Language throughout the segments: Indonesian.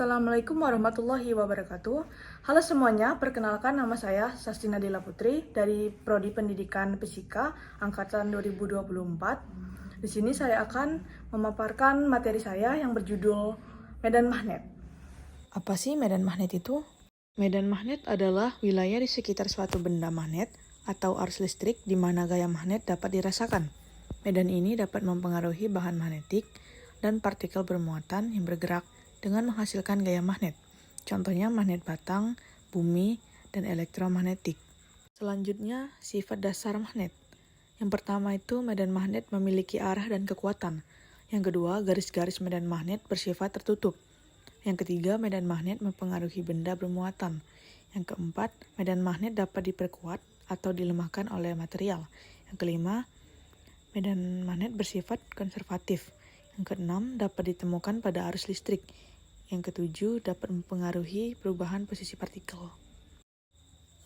Assalamualaikum warahmatullahi wabarakatuh. Halo semuanya, perkenalkan nama saya Sastina Dila Putri dari Prodi Pendidikan Fisika angkatan 2024. Di sini saya akan memaparkan materi saya yang berjudul Medan Magnet. Apa sih medan magnet itu? Medan magnet adalah wilayah di sekitar suatu benda magnet atau arus listrik di mana gaya magnet dapat dirasakan. Medan ini dapat mempengaruhi bahan magnetik dan partikel bermuatan yang bergerak dengan menghasilkan gaya magnet. Contohnya magnet batang, bumi, dan elektromagnetik. Selanjutnya, sifat dasar magnet. Yang pertama itu medan magnet memiliki arah dan kekuatan. Yang kedua, garis-garis medan magnet bersifat tertutup. Yang ketiga, medan magnet mempengaruhi benda bermuatan. Yang keempat, medan magnet dapat diperkuat atau dilemahkan oleh material. Yang kelima, medan magnet bersifat konservatif. Yang keenam, dapat ditemukan pada arus listrik. Yang ketujuh, dapat mempengaruhi perubahan posisi partikel.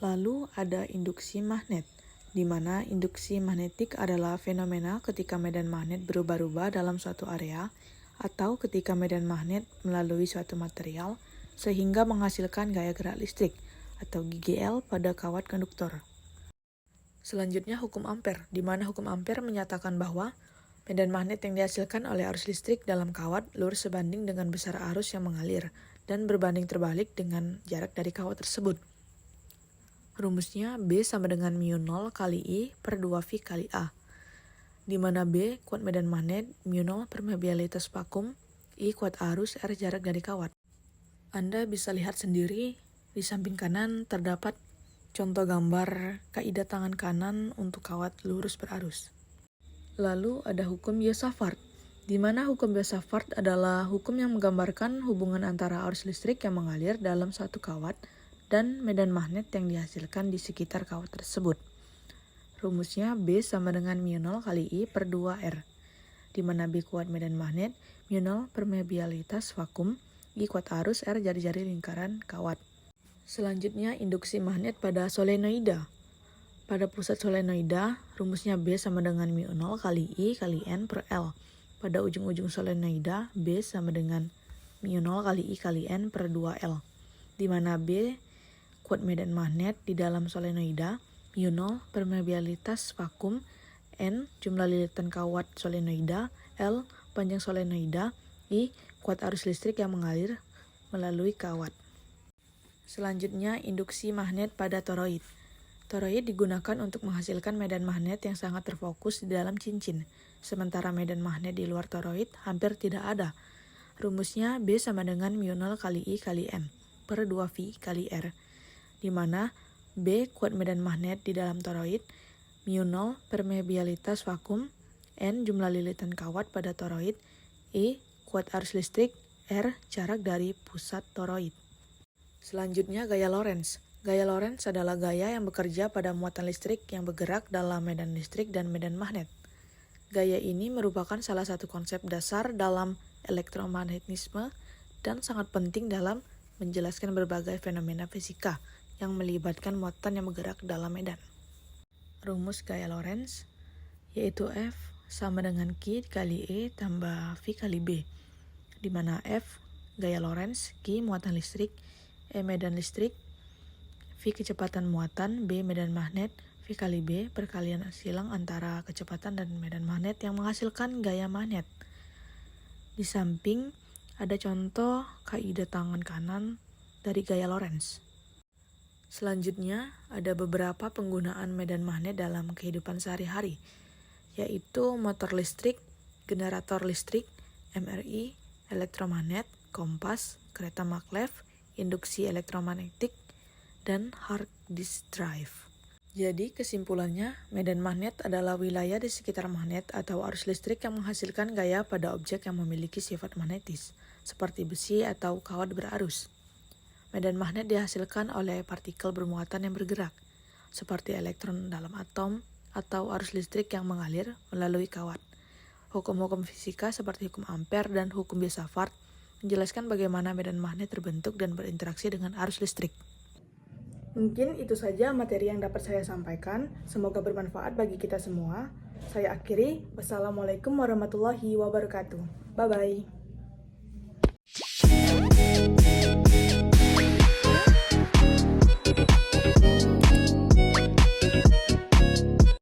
Lalu ada induksi magnet, di mana induksi magnetik adalah fenomena ketika medan magnet berubah-ubah dalam suatu area atau ketika medan magnet melalui suatu material sehingga menghasilkan gaya gerak listrik atau GGL pada kawat konduktor. Selanjutnya hukum Ampere, di mana hukum Ampere menyatakan bahwa medan magnet yang dihasilkan oleh arus listrik dalam kawat lurus sebanding dengan besar arus yang mengalir dan berbanding terbalik dengan jarak dari kawat tersebut. Rumusnya B sama dengan mu0 kali I per 2V kali A, di mana B kuat medan magnet, mu0 permeabilitas vakum, I kuat arus, R jarak dari kawat. Anda bisa lihat sendiri, di samping kanan terdapat contoh gambar kaidah tangan kanan untuk kawat lurus berarus. Lalu ada hukum Biot-Savart, di mana hukum Biot-Savart adalah hukum yang menggambarkan hubungan antara arus listrik yang mengalir dalam satu kawat dan medan magnet yang dihasilkan di sekitar kawat tersebut. Rumusnya B sama dengan mu0 kali I per 2R, di mana B kuat medan magnet, mu0 permeabilitas vakum, I kuat arus, R jari-jari lingkaran kawat. Selanjutnya induksi magnet pada solenoida. Pada pusat solenoida, rumusnya B sama dengan mu0 kali I kali N per L. Pada ujung-ujung solenoida, B sama dengan mu0 kali I kali N per 2L. Di mana B kuat medan magnet di dalam solenoida, mu0 permeabilitas vakum, N jumlah lilitan kawat solenoida, L panjang solenoida, I kuat arus listrik yang mengalir melalui kawat. Selanjutnya induksi magnet pada toroid. Toroid digunakan untuk menghasilkan medan magnet yang sangat terfokus di dalam cincin, sementara medan magnet di luar toroid hampir tidak ada. Rumusnya B sama dengan mu0 kali I kali N per 2V kali R, di mana B kuat medan magnet di dalam toroid, mu0 permeabilitas vakum, N jumlah lilitan kawat pada toroid, I kuat arus listrik, R jarak dari pusat toroid. Selanjutnya gaya Lorentz. Gaya Lorentz adalah gaya yang bekerja pada muatan listrik yang bergerak dalam medan listrik dan medan magnet. Gaya ini merupakan salah satu konsep dasar dalam elektromagnetisme dan sangat penting dalam menjelaskan berbagai fenomena fisika yang melibatkan muatan yang bergerak dalam medan. Rumus gaya Lorentz yaitu F sama dengan Q kali E tambah V kali B, di mana F gaya Lorentz, Q muatan listrik, E medan listrik, V kecepatan muatan, B medan magnet, V kali B perkalian silang antara kecepatan dan medan magnet yang menghasilkan gaya magnet. Di samping ada contoh kaidah tangan kanan dari gaya Lorentz. Selanjutnya ada beberapa penggunaan medan magnet dalam kehidupan sehari-hari, yaitu motor listrik, generator listrik, MRI, elektromagnet, kompas, kereta maglev, induksi elektromagnetik, dan hard disk drive. Jadi kesimpulannya, medan magnet adalah wilayah di sekitar magnet atau arus listrik yang menghasilkan gaya pada objek yang memiliki sifat magnetis, seperti besi atau kawat berarus. Medan magnet dihasilkan oleh partikel bermuatan yang bergerak, seperti elektron dalam atom atau arus listrik yang mengalir melalui kawat. Hukum-hukum fisika seperti hukum Ampere dan hukum Biot-Savart menjelaskan bagaimana medan magnet terbentuk dan berinteraksi dengan arus listrik. Mungkin itu saja materi yang dapat saya sampaikan. Semoga bermanfaat bagi kita semua. Saya akhiri. Wassalamualaikum warahmatullahi wabarakatuh. Bye-bye.